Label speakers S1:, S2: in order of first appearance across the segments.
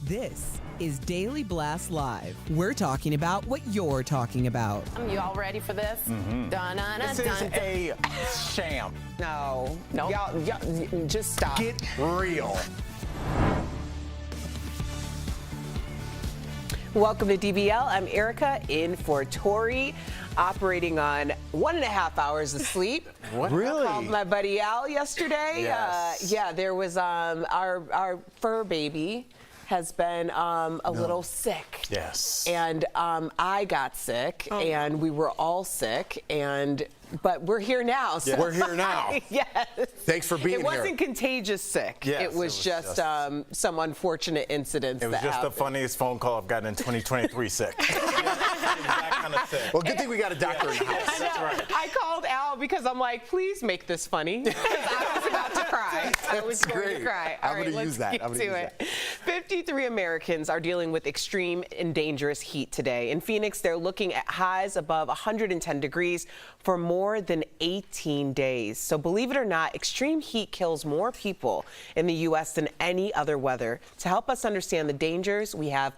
S1: This is Daily Blast Live. We're talking about what you're talking about.
S2: You all ready for this?
S3: This is a sham.
S2: No. Y'all, just stop.
S3: Get real.
S2: Welcome to DBL. I'm Erica, in for Tori, operating on 1.5 hours of sleep.
S3: What? Really?
S2: I called my buddy Al yesterday.
S3: Yes.
S2: Yeah, there was our fur baby has been a little sick.
S3: Yes.
S2: And I got sick, and we were all sick, but we're here now. So.
S3: We're here now.
S2: Yes.
S3: Thanks for being here.
S2: It wasn't contagious sick.
S3: Yes,
S2: it was just some unfortunate incidents
S4: It was
S2: that
S4: just
S2: happened.
S4: the funniest phone call I've gotten in 2023 sick. That kind of sick.
S3: Well, good thing we got a doctor in the house.
S2: That's right. I called Al because I'm like, please make this funny. Because I was about to cry. I was going to cry. All
S3: I'm
S2: right,
S3: gonna use that.
S2: Let's get to it. 53 Americans are dealing with extreme and dangerous heat today. In Phoenix, they're looking at highs above 110 degrees for more than 18 days. So believe it or not, extreme heat kills more people in the U.S. than any other weather. To help us understand the dangers, we have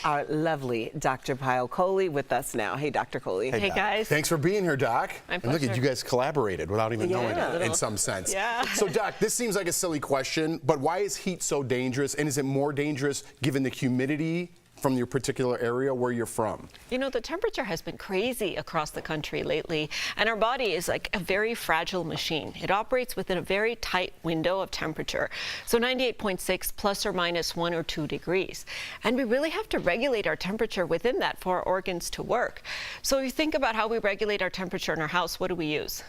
S2: our lovely Dr. Pyle Coley with us now. Hey, Dr. Coley.
S5: Hey, guys.
S3: Thanks for being here, Doc.
S5: My
S3: And look at
S5: pleasure.
S3: you guys collaborated without even knowing
S2: Yeah.
S3: it in some sense.
S5: Yeah.
S3: So, Doc, this seems like a silly question, but why is heat so dangerous? And is it more dangerous given the humidity from your particular area where you're from?
S5: You know, the temperature has been crazy across the country lately, and our body is like a very fragile machine. It operates within a very tight window of temperature, so 98.6 plus or minus 1 or 2 degrees. And we really have to regulate our temperature within that for our organs to work. So if you think about how we regulate our temperature in our house, what do we use?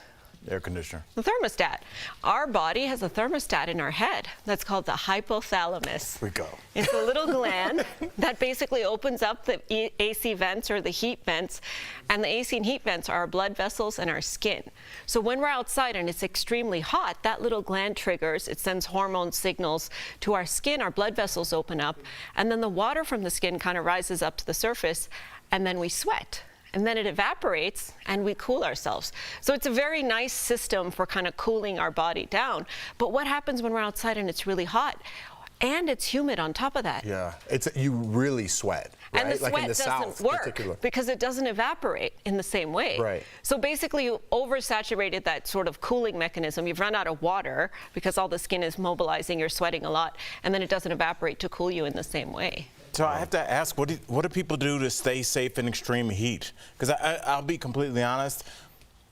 S4: Air conditioner.
S5: The thermostat. Our body has a thermostat in our head that's called the hypothalamus.
S3: We go.
S5: It's a little gland that basically opens up the AC vents or the heat vents, and the AC and heat vents are our blood vessels and our skin. So when we're outside and it's extremely hot, that little gland triggers, it sends hormone signals to our skin, our blood vessels open up, and then the water from the skin kind of rises up to the surface, and then we sweat. And then it evaporates and we cool ourselves. So it's a very nice system for kind of cooling our body down. But what happens when we're outside and it's really hot? And it's humid on top of that.
S3: Yeah. You really sweat, right?
S5: And the sweat
S3: like in the
S5: doesn't
S3: South,
S5: work
S3: particular.
S5: because it doesn't evaporate in the same way.
S3: Right.
S5: So basically you oversaturated that sort of cooling mechanism. You've run out of water because all the skin is mobilizing, you're sweating a lot, and then it doesn't evaporate to cool you in the same way.
S4: So I have to ask, what do people do to stay safe in extreme heat? Because I'll be completely honest,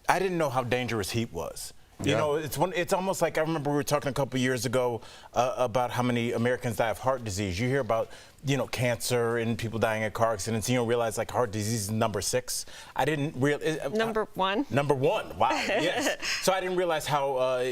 S4: I didn't know how dangerous heat was. You
S3: Yeah.
S4: know, it's almost like I remember we were talking a couple years ago about how many Americans die of heart disease. You hear about, cancer and people dying at car accidents. You don't realize like heart disease is number 6. I didn't realize.
S5: Number 1.
S4: Number 1. Wow. Yes. So I didn't realize how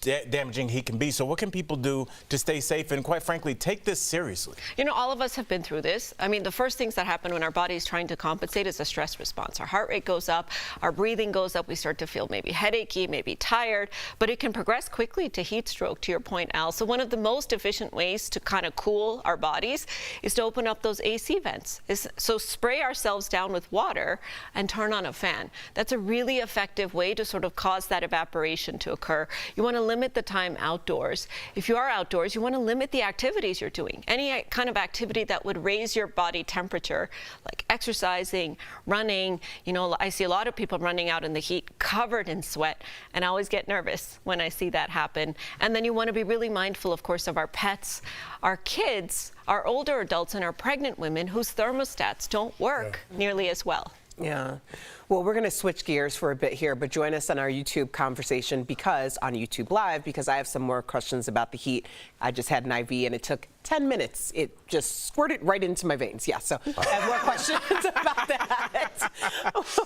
S4: damaging heat can be. So what can people do to stay safe and, quite frankly, take this seriously?
S5: You know, all of us have been through this. I mean, the first things that happen when our body is trying to compensate is a stress response. Our heart rate goes up, our breathing goes up, we start to feel maybe headachy, maybe tired, but it can progress quickly to heat stroke, to your point, Al. So one of the most efficient ways to kind of cool our bodies is to open up those AC vents. So spray ourselves down with water and turn on a fan. That's a really effective way to sort of cause that evaporation to occur. You want to limit the time outdoors. If you are outdoors, you want to limit the activities you're doing. Any kind of activity that would raise your body temperature, like exercising, running. You know, I see a lot of people running out in the heat covered in sweat, and I always get nervous when I see that happen. And then you want to be really mindful, of course, of our pets, our kids, our older adults, and our pregnant women whose thermostats don't work nearly as well.
S2: Yeah. Well, we're going to switch gears for a bit here, but join us on our YouTube conversation on YouTube Live, because I have some more questions about the heat. I just had an IV and it took 10 minutes. It just squirted right into my veins. Yeah, so I have more questions about that.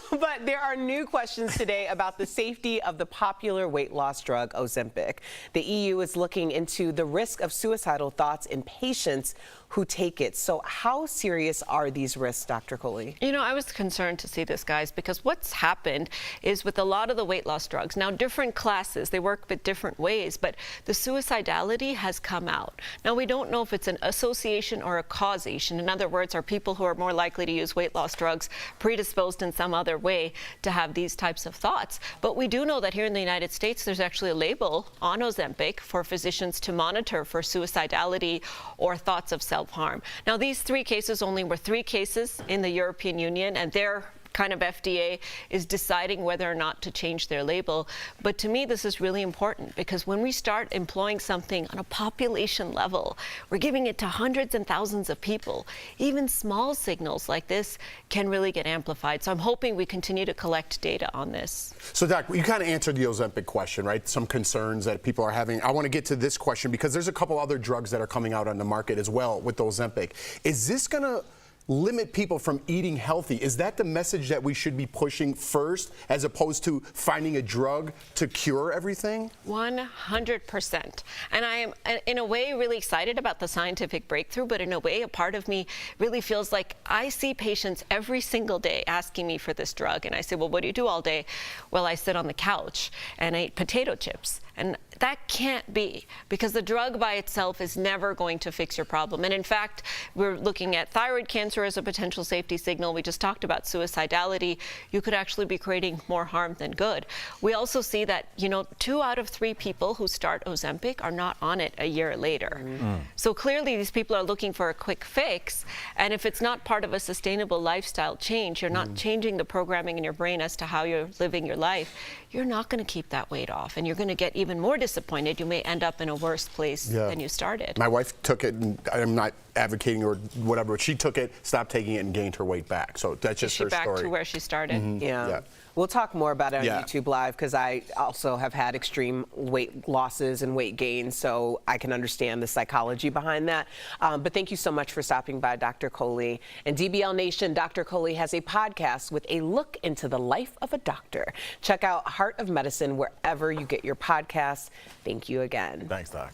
S2: But there are new questions today about the safety of the popular weight loss drug Ozempic. The EU is looking into the risk of suicidal thoughts in patients who take it. So how serious are these risks, Dr. Coley?
S5: You know, I was concerned to see this, guys, because because what's happened is with a lot of the weight loss drugs, now different classes, they work with different ways, but the suicidality has come out. Now we don't know if it's an association or a causation. In other words, are people who are more likely to use weight loss drugs predisposed in some other way to have these types of thoughts? But we do know that here in the United States, there's actually a label on Ozempic for physicians to monitor for suicidality or thoughts of self-harm. Now, these 3 cases only were 3 cases in the European Union, and their kind of FDA is deciding whether or not to change their label. But to me, this is really important, because when we start employing something on a population level, we're giving it to hundreds and thousands of people. Even small signals like this can really get amplified. So I'm hoping we continue to collect data on this.
S3: So, Doc, you kind of answered the Ozempic question, right? Some concerns that people are having. I want to get to this question because there's a couple other drugs that are coming out on the market as well with Ozempic. Is this going to limit people from eating healthy? Is that the message that we should be pushing first, as opposed to finding a drug to cure everything?
S5: 100%. And I am, in a way, really excited about the scientific breakthrough, but in a way, a part of me really feels like I see patients every single day asking me for this drug. And I say, well, what do you do all day? Well, I sit on the couch and I eat potato chips. And that can't be, because the drug by itself is never going to fix your problem. And in fact, we're looking at thyroid cancer as a potential safety signal. We just talked about suicidality. You could actually be creating more harm than good. We also see that, 2 out of 3 people who start Ozempic are not on it a year later. So clearly these people are looking for a quick fix. And if it's not part of a sustainable lifestyle change, you're not changing the programming in your brain as to how you're living your life, you're not going to keep that weight off. And you're going to get even more disappointed. You may end up in a worse place than you started.
S3: My wife took it, and I'm not advocating or whatever, but she took it, stopped taking it, and gained her weight back. So that's just her story.
S5: Is she back to where she started?
S2: Yeah. We'll talk more about it on YouTube Live, because I also have had extreme weight losses and weight gains, so I can understand the psychology behind that. But thank you so much for stopping by, Dr. Coley. And DBL Nation, Dr. Coley has a podcast with a look into the life of a doctor. Check out Heart of Medicine wherever you get your podcasts. Thank you again.
S4: Thanks, Doc.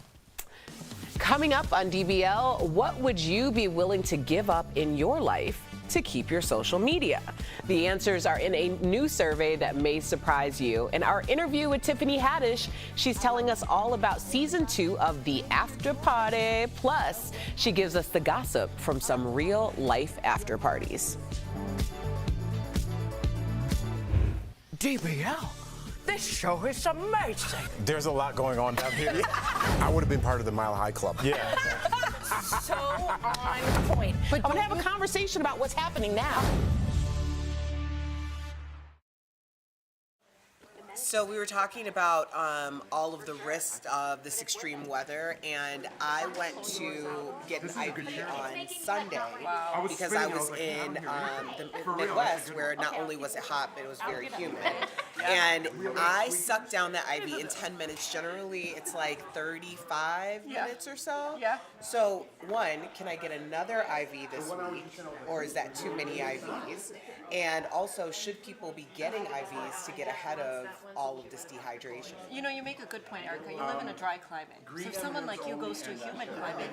S2: Coming up on DBL, what would you be willing to give up in your life to keep your social media? The answers are in a new survey that may surprise you. In our interview with Tiffany Haddish, she's telling us all about season 2 of The After Party. Plus, she gives us the gossip from some real life after parties.
S6: DBL, this show is amazing.
S4: There's a lot going on down here.
S3: I would have been part of the Mile High Club.
S4: Yeah.
S6: So on point.
S2: But I'm gonna have a conversation about what's happening now. So we were talking about all of the risks of this extreme weather, and I went to get an IV on Sunday because I was in the Midwest, where not only was it hot, but it was very humid. And I sucked down that IV in 10 minutes. Generally, it's like 35 minutes or so.
S6: Yeah.
S2: So, one, can I get another IV this week, or is that too many IVs? And also, should people be getting IVs to get ahead of all of this dehydration?
S5: You make a good point, Erica. You live in a dry climate. So if someone like you goes to a humid climate,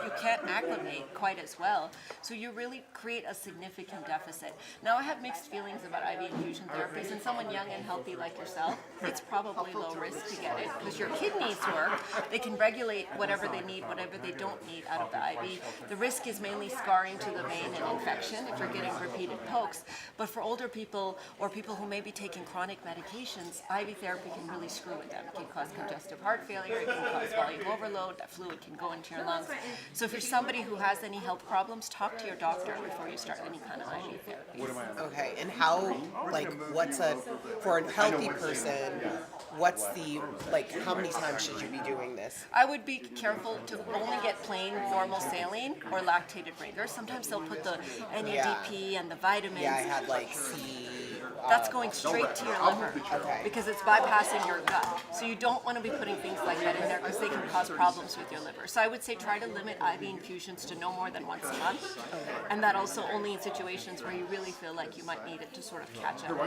S5: you can't acclimate quite as well. So you really create a significant deficit. Now, I have mixed feelings about IV infusion therapies. And someone young and healthy like yourself, it's probably low risk to get it, because your kidneys work. They can regulate whatever they need, whatever they don't need out of the IV. The risk is mainly scarring to the vein and infection if you're getting repeated pokes. But for older people or people who may be taking chronic medications, IV therapy can really screw with them. It can cause congestive heart failure, it can cause volume overload, that fluid can go into your lungs. So if you're somebody who has any health problems, talk to your doctor before you start any kind of IV therapy.
S2: Okay, and how, for a healthy person, how many times should you be doing this?
S5: I would be careful to only get plain normal saline or lactated brain. Sometimes they'll put the NADP and the vitamins.
S2: Yeah, I had C.
S5: That's going straight to your liver because it's bypassing your gut. So you don't want to be putting things like that in there because they can cause problems with your liver. So I would say try to limit IV infusions to no more than once a month. And that also only in situations where you really feel like you might need it to sort of catch up.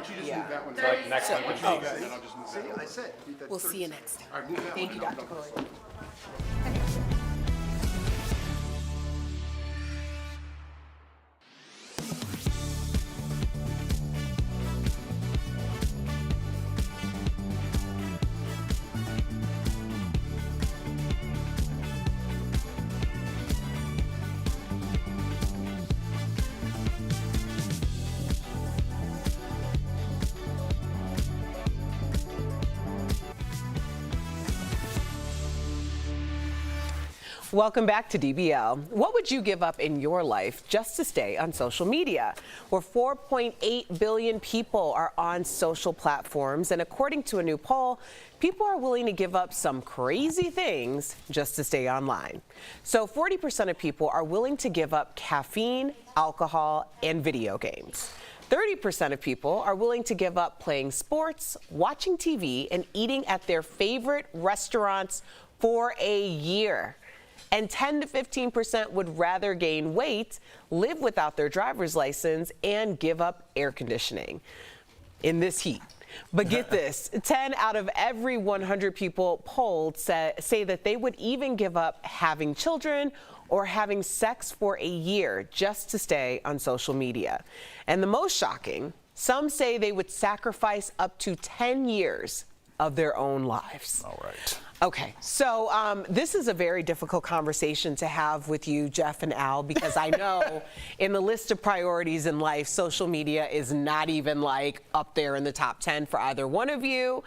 S2: We'll see you next time. Thank you, Dr. Coley. Welcome back to DBL. What would you give up in your life just to stay on social media? Where 4.8 billion people are on social platforms, and according to a new poll, people are willing to give up some crazy things just to stay online. So 40% of people are willing to give up caffeine, alcohol, and video games. 30% of people are willing to give up playing sports, watching TV, and eating at their favorite restaurants for a year. And 10 to 15% would rather gain weight, live without their driver's license, and give up air conditioning in this heat. But get this, 10 out of every 100 people polled say that they would even give up having children or having sex for a year just to stay on social media. And the most shocking, some say they would sacrifice up to 10 years of their own lives.
S4: All right.
S2: Okay, so this is a very difficult conversation to have with you, Jeff and Al, because I know in the list of priorities in life, social media is not even like up there in the top 10 for either one of you.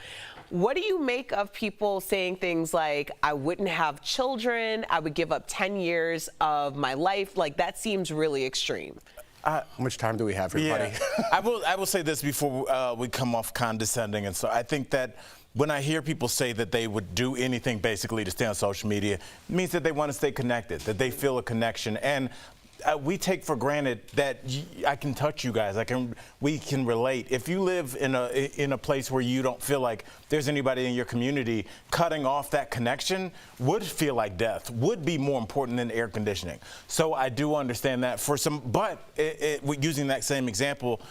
S2: What do you make of people saying things like, I wouldn't have children, I would give up 10 years of my life? Like, that seems really extreme.
S3: How much time do we have here, buddy?
S4: I will say this before we come off condescending, and so I think that when I hear people say that they would do anything basically to stay on social media, it means that they want to stay connected, that they feel a connection. And we take for granted that I can touch you guys. We can relate. If you live in a place where you don't feel like there's anybody in your community, cutting off that connection would feel like death, would be more important than air conditioning. So I do understand that for some, but using that same example,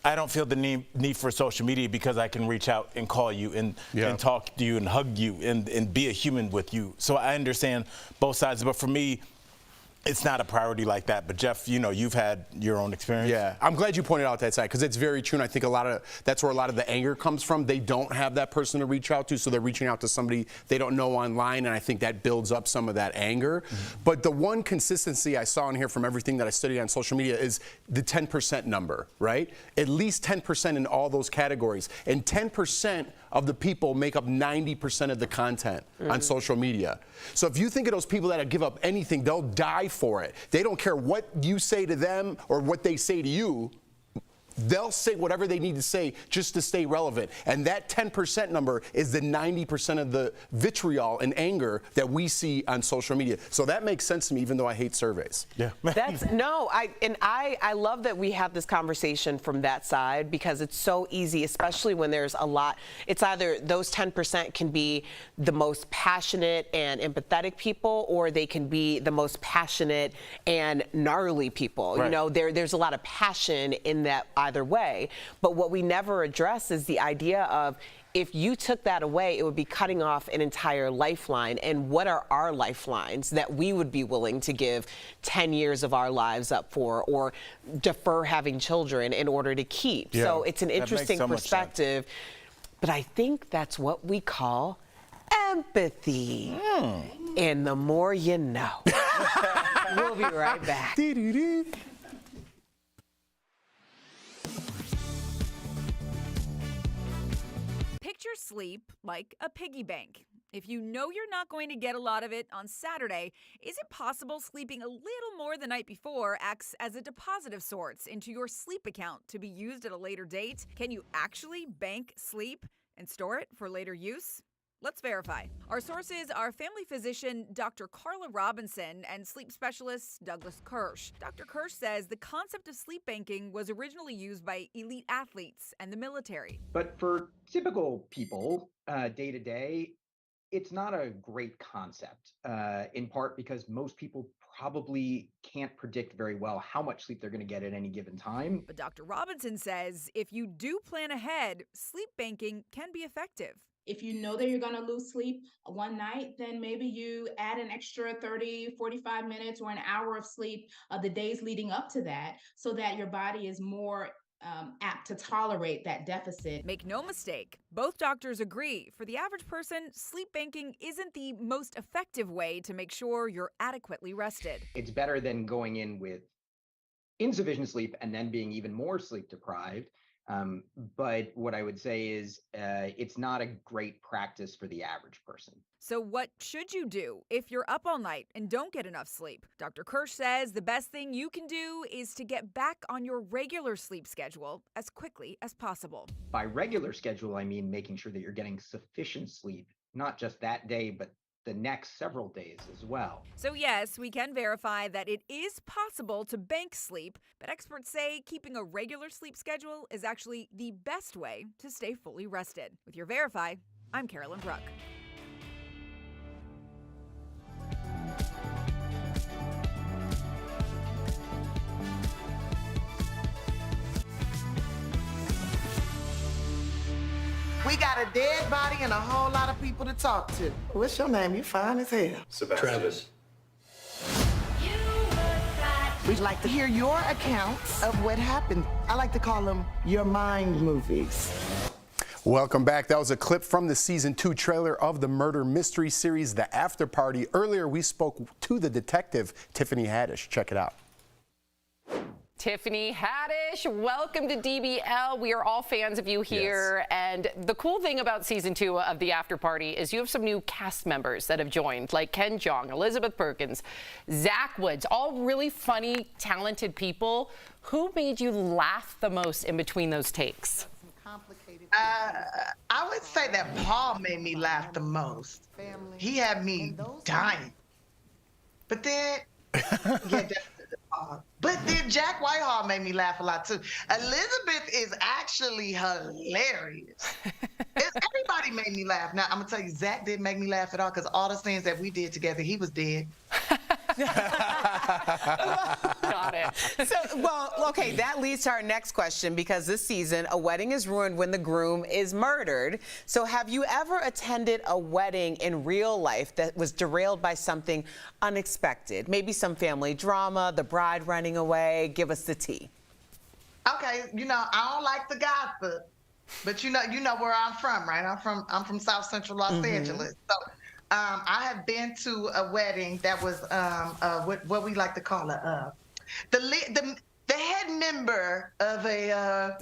S4: I don't feel the need for social media because I can reach out and call you and talk to you and hug you and be a human with you. So I understand both sides, but for me, it's not a priority like that. But Jeff, you know, you've had your own experience.
S3: Yeah, I'm glad you pointed out that side because it's very true, and I think that's where a lot of the anger comes from. They don't have that person to reach out to, so they're reaching out to somebody they don't know online, and I think that builds up some of that anger. But the one consistency I saw in here from everything that I studied on social media is the 10% number, right? At least 10% in all those categories, and 10% of the people make up 90% of the content on social media. So if you think of those people that give up anything, they'll die for it. They don't care what you say to them or what they say to you. They'll say whatever they need to say just to stay relevant. And that 10% number is the 90% of the vitriol and anger that we see on social media. So that makes sense to me, even though I hate surveys.
S4: Yeah.
S2: I love that we have this conversation from that side because it's so easy, especially when there's a lot. It's either those 10% can be the most passionate and empathetic people, or they can be the most passionate and gnarly people.
S4: Right.
S2: You know, there's a lot of passion in that either way. But what we never address is the idea of, if you took that away, it would be cutting off an entire lifeline. And what are our lifelines that we would be willing to give 10 years of our lives up for, or defer having children in order to keep?
S3: Yeah.
S2: So it's an interesting perspective. But I think that's what we call empathy. And the more you know. We'll be right back.
S7: Picture sleep like a piggy bank. If you know you're not going to get a lot of it on Saturday, is it possible sleeping a little more the night before acts as a deposit of sorts into your sleep account to be used at a later date? Can you actually bank sleep and store it for later use? Let's verify. Our sources are family physician Dr. Carla Robinson and sleep specialist Douglas Kirsch. Dr. Kirsch says the concept of sleep banking was originally used by elite athletes and the military.
S8: But for typical people, day to day, it's not a great concept, in part because most people probably can't predict very well how much sleep they're going to get at any given time.
S7: But Dr. Robinson says if you do plan ahead, sleep banking can be effective.
S9: If you know that you're going to lose sleep one night, then maybe you add an extra 30, 45 minutes or an hour of sleep the days leading up to that, so that your body is more apt to tolerate that deficit.
S7: Make no mistake, both doctors agree. For the average person, sleep banking isn't the most effective way to make sure you're adequately rested.
S8: It's better than going in with insufficient sleep and then being even more sleep deprived. But what I would say is it's not a great practice for the average person.
S7: So what should you do if you're up all night and don't get enough sleep? Dr. Kirsch says the best thing you can do is to get back on your regular sleep schedule as quickly as possible.
S8: By regular schedule, I mean making sure that you're getting sufficient sleep, not just that day, but the next several days as well.
S7: So yes, we can verify that it is possible to bank sleep, but experts say keeping a regular sleep schedule is actually the best way to stay fully rested. With your Verify, I'm Carolyn Bruck.
S10: We got a dead body and a whole lot of people to talk to. What's your name? You fine as hell.
S11: Travis.
S10: We'd like to hear your accounts of what happened. I like to call them your mind movies.
S3: Welcome back. That was a clip from the season 2 trailer of the murder mystery series, The After Party. Earlier, we spoke to the detective, Tiffany Haddish. Check it out.
S12: Tiffany Haddish, welcome to DBL. We are all fans of you here. Yes. And the cool thing about season 2 of The After Party is you have some new cast members that have joined, like Ken Jeong, Elizabeth Perkins, Zach Woods, all really funny, talented people. Who made you laugh the most in between those takes?
S10: I would say that Paul made me laugh the most. He had me dying. But then, yeah, definitely Paul. But then Jack Whitehall made me laugh a lot too. Elizabeth is actually hilarious. Everybody made me laugh. Now, I'm gonna tell you, Zach didn't make me laugh at all because all the scenes that we did together, he was dead.
S12: Got it.
S2: So, well, okay, that leads to our next question, because this season, a wedding is ruined when the groom is murdered. So have you ever attended a wedding in real life that was derailed by something unexpected? Maybe some family drama, the bride running away. Give us the tea.
S10: Okay, I don't like the gossip, but you know where I'm from, right? I'm from South Central Los Angeles. So I have been to a wedding that was what we like to call the head member of a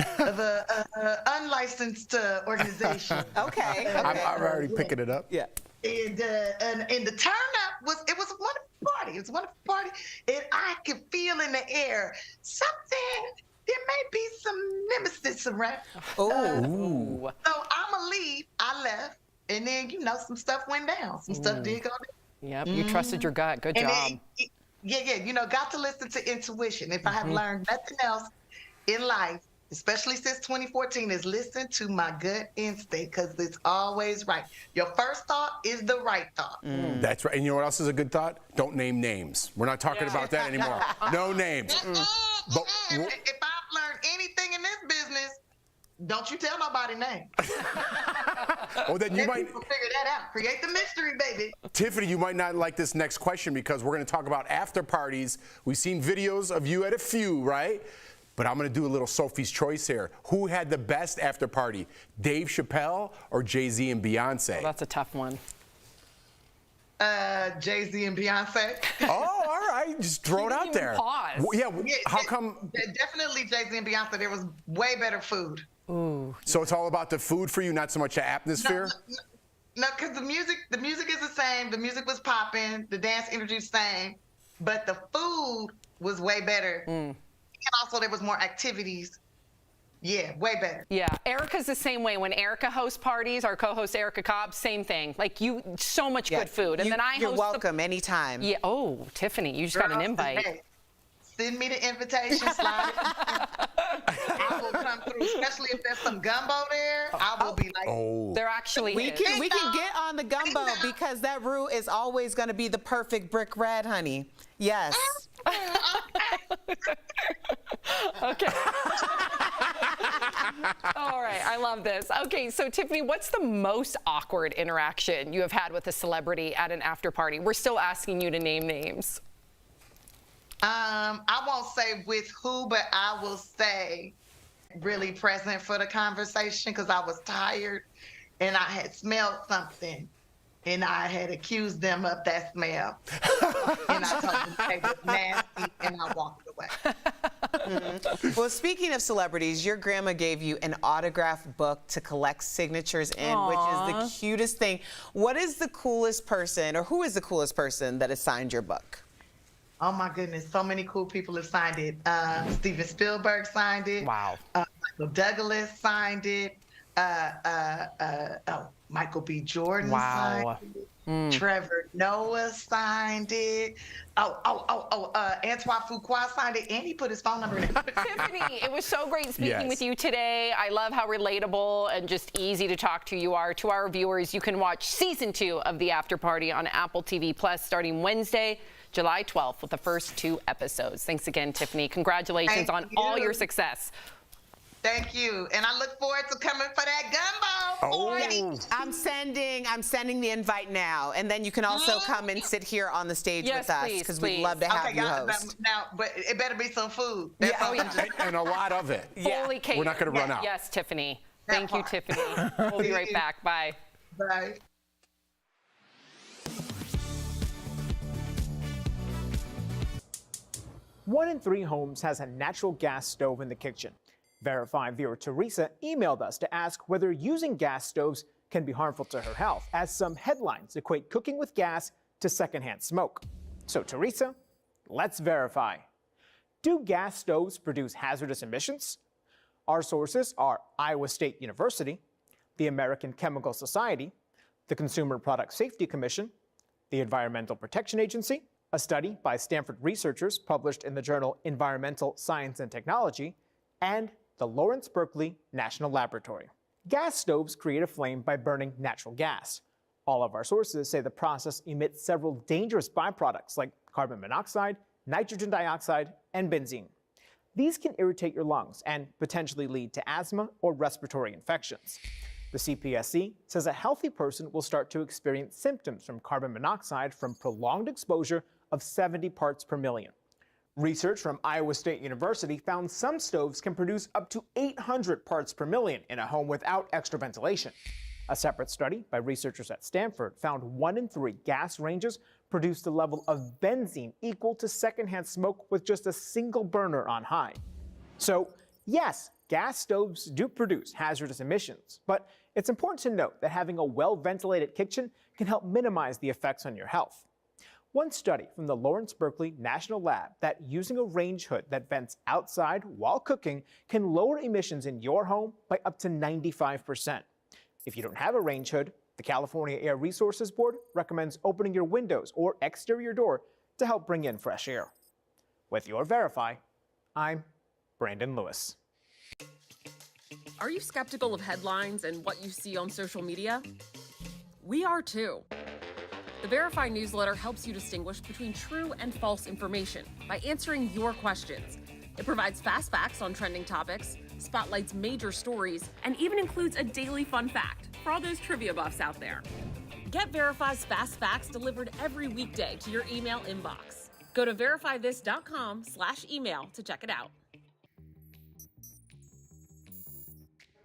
S10: unlicensed organization.
S2: Okay.
S3: I'm already picking it up.
S2: Yeah.
S10: And the turn up was a wonderful party. It was a wonderful party, and I could feel in the air something. There may be some nemesis around.
S2: Oh.
S10: So I'ma leave. I left. And then, some stuff went down. Some stuff did go down.
S12: Yep, you trusted your gut. Good job.
S10: Got to listen to intuition. If I have learned nothing else in life, especially since 2014, is listen to my gut instinct, because it's always right. Your first thought is the right thought.
S3: That's right. And you know what else is a good thought? Don't name names. We're not talking about that anymore. No names. But,
S10: if I've learned anything in this business, don't you tell nobody name.
S3: Oh, then you might
S10: figure that out. Create the mystery, baby.
S3: Tiffany, you might not like this next question, because we're going to talk about after parties. We've seen videos of you at a few, right? But I'm going to do a little Sophie's Choice here. Who had the best after party, Dave Chappelle or Jay-Z and Beyonce?
S12: Well, that's a tough one.
S10: Jay-Z and Beyonce.
S3: Oh, all right. Just throw it out there.
S12: Pause.
S3: Yeah, how come?
S10: Definitely Jay-Z and Beyonce. There was way better food.
S12: Ooh.
S3: So it's all about the food for you, not so much the atmosphere?
S10: No, because the music is the same. The music was popping. The dance energy was the same. But the food was way better. And also there was more activities. Yeah, way better.
S12: Yeah, Erica's the same way. When Erica hosts parties, our co-host Erica Cobb, same thing. Like so much good food. And then
S2: You're welcome anytime.
S12: Yeah. Oh, Tiffany, you just got an invite.
S10: Hey, send me the invitation, slide it. I will come through, especially if there's some gumbo there. I will be like,
S12: There actually
S2: we
S12: is.
S2: can get on the gumbo, because that roux is always going to be the perfect brick red, honey. Yes.
S12: Okay. All right, I love this. Okay, so Tiffany, what's the most awkward interaction you have had with a celebrity at an after party? We're still asking you to name names.
S10: I won't say with who, but I will say really present for the conversation, because I was tired and I had smelled something and I had accused them of that smell. And I told them they was nasty, and I walked away.
S2: Well, speaking of celebrities, your grandma gave you an autograph book to collect signatures in, which is the cutest thing. What is the coolest person, or who is the coolest person that has signed your book?
S10: Oh my goodness, so many cool people have signed it. Steven Spielberg signed it.
S12: Wow.
S10: Michael Douglas signed it. Michael B. Jordan signed it. Trevor Noah signed it. Antoine Fuqua signed it, and he put his phone number in it.
S12: Tiffany, it was so great speaking with you today. I love how relatable and just easy to talk to you are. To our viewers, you can watch season 2 of The After Party on Apple TV Plus starting Wednesday, July 12th, with the first 2 episodes. Thanks again, Tiffany. Congratulations on all your success.
S10: Thank you, and I look forward to coming for that gumbo party.
S2: I'm sending the invite now, and then you can also come and sit here on the stage with us, because we'd love to have you host.
S10: Now, but it better be some food.
S3: And a lot of it.
S12: Fully catered.
S3: We're not going to run out.
S12: Yes, Tiffany. Thank you, Tiffany. We'll be right back. Bye.
S10: Bye.
S11: One in 3 homes has a natural gas stove in the kitchen. Verify viewer Teresa emailed us to ask whether using gas stoves can be harmful to her health, as some headlines equate cooking with gas to secondhand smoke. So Teresa, let's verify. Do gas stoves produce hazardous emissions? Our sources are Iowa State University, the American Chemical Society, the Consumer Product Safety Commission, the Environmental Protection Agency, a study by Stanford researchers published in the journal Environmental Science and Technology, and the Lawrence Berkeley National Laboratory. Gas stoves create a flame by burning natural gas. All of our sources say the process emits several dangerous byproducts like carbon monoxide, nitrogen dioxide, and benzene. These can irritate your lungs and potentially lead to asthma or respiratory infections. The CPSC says a healthy person will start to experience symptoms from carbon monoxide from prolonged exposure of 70 parts per million. Research from Iowa State University found some stoves can produce up to 800 parts per million in a home without extra ventilation. A separate study by researchers at Stanford found 1 in 3 gas ranges produced a level of benzene equal to secondhand smoke with just a single burner on high. So, yes, gas stoves do produce hazardous emissions, but it's important to note that having a well-ventilated kitchen can help minimize the effects on your health. One study from the Lawrence Berkeley National Lab that using a range hood that vents outside while cooking can lower emissions in your home by up to 95%. If you don't have a range hood, the California Air Resources Board recommends opening your windows or exterior door to help bring in fresh air. With your Verify, I'm Brandon Lewis.
S13: Are you skeptical of headlines and what you see on social media? We are too. The Verify newsletter helps you distinguish between true and false information by answering your questions. It provides fast facts on trending topics, spotlights major stories, and even includes a daily fun fact for all those trivia buffs out there. Get Verify's fast facts delivered every weekday to your email inbox. Go to verifythis.com/email to check it out.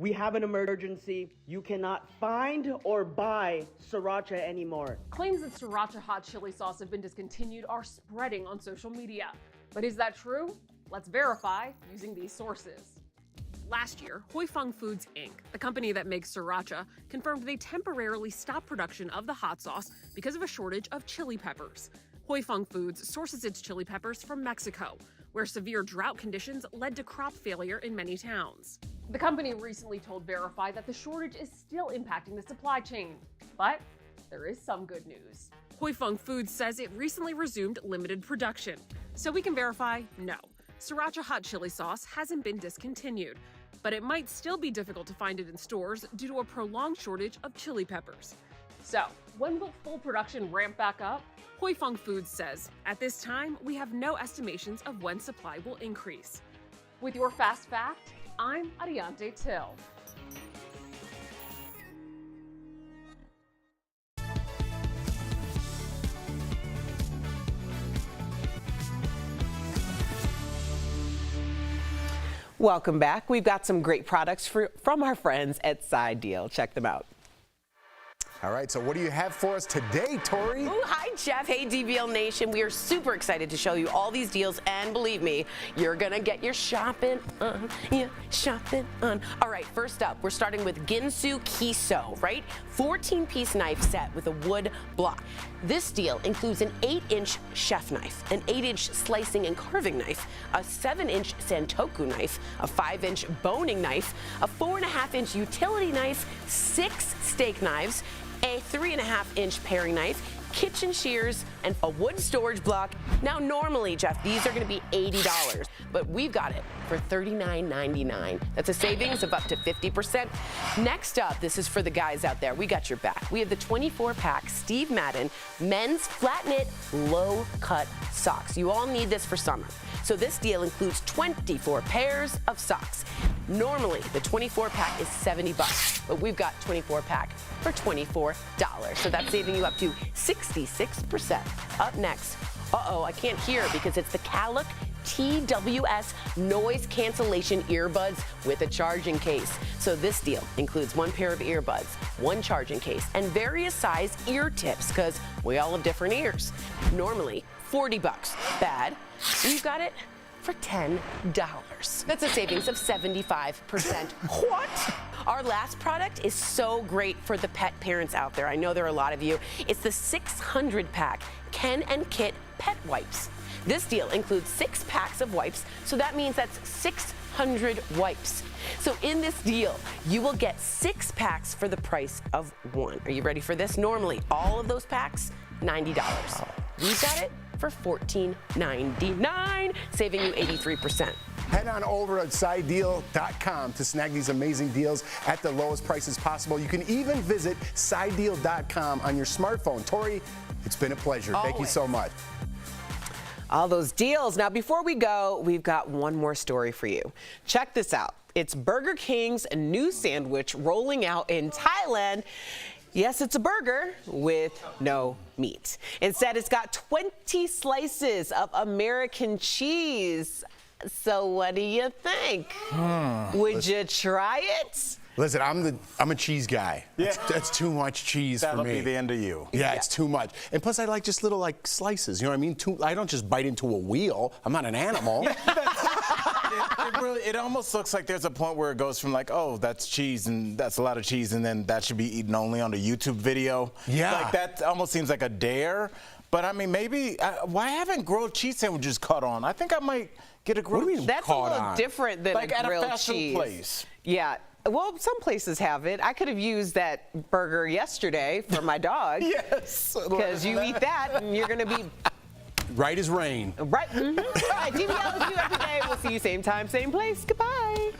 S14: We have an emergency. You cannot find or buy Sriracha anymore.
S13: Claims that Sriracha hot chili sauce have been discontinued are spreading on social media. But is that true? Let's verify using these sources. Last year, Huy Fong Foods Inc., the company that makes Sriracha, confirmed they temporarily stopped production of the hot sauce because of a shortage of chili peppers. Huy Fong Foods sources its chili peppers from Mexico, where severe drought conditions led to crop failure in many towns. The company recently told Verify that the shortage is still impacting the supply chain. But there is some good news. Huy Fong Foods says it recently resumed limited production. So we can verify, no, Sriracha hot chili sauce hasn't been discontinued, but it might still be difficult to find it in stores due to a prolonged shortage of chili peppers. So, when will full production ramp back up? Huy Fong Foods says, at this time, we have no estimations of when supply will increase. With your Fast Fact, I'm Ariante Till.
S2: Welcome back. We've got some great products from our friends at Side Deal. Check them out.
S3: All right, so what do you have for us today, Tori?
S15: Ooh, hi, Jeff. Hey, DBL Nation. We are super excited to show you all these deals, and believe me, you're going to get your shopping on. Yeah, shopping on. All right, first up, we're starting with Ginsu Kiso, right? 14-piece knife set with a wood block. This deal includes an 8-inch chef knife, an 8-inch slicing and carving knife, a 7-inch santoku knife, a 5-inch boning knife, a 4.5-inch utility knife, 6 steak knives, a 3.5-inch paring knife, kitchen shears, and a wood storage block. Now, normally, Jeff, these are going to be $80, but we've got it for $39.99. That's a savings of up to 50%. Next up, this is for the guys out there. We got your back. We have the 24-pack Steve Madden men's flat knit low cut socks. You all need this for summer. So this deal includes 24 pairs of socks. Normally, the 24-pack is $70, but we've got 24-pack for $24. So that's saving you up to 66%. Up next, I can't hear because it's the Calic TWS noise cancellation earbuds with a charging case. So this deal includes 1 pair of earbuds, 1 charging case, and various size ear tips because we all have different ears. Normally, $40. Bad. We've got it for $10. That's a savings of 75%. What? Our last product is so great for the pet parents out there. I know there are a lot of you. It's the 600-pack Ken and Kit pet wipes. This deal includes 6 packs of wipes, so that means that's 600 wipes. So in this deal, you will get 6 packs for the price of 1. Are you ready for this? Normally, all of those packs, $90. We've got it for $14.99, saving you 83%.
S3: Head on over to sidedeal.com to snag these amazing deals at the lowest prices possible. You can even visit sidedeal.com on your smartphone. Tori, it's been a pleasure.
S2: Always.
S3: Thank you so much.
S2: All those deals. Now, before we go, we've got one more story for you. Check this out. It's Burger King's new sandwich rolling out in Thailand. Yes, it's a burger with no meat. Instead, it's got 20 slices of American cheese. So what do you think? Would you try it?
S3: Listen, I'm a cheese guy. Yeah. That's too much cheese for me.
S4: That'll be the end of you.
S3: Yeah, it's too much. And plus, I like just little slices. You know what I mean? I don't just bite into a wheel. I'm not an animal.
S4: It almost looks like there's a point where it goes from like, oh, that's cheese and that's a lot of cheese, and then that should be eaten only on a YouTube video.
S3: Yeah.
S4: Like that almost seems like a dare. But I mean, maybe why haven't grilled cheese sandwiches caught on? I think I might get a grilled cheese.
S2: That's a little different than
S4: like
S2: a grilled
S4: at a fast food
S2: cheese.
S4: place.
S2: Yeah. Well, some places have it. I could have used that burger yesterday for my dog.
S3: Yes.
S2: Because you eat that and you're going to be
S3: right as rain.
S2: Right. All right, DBL is you every day. We'll see you same time, same place. Goodbye.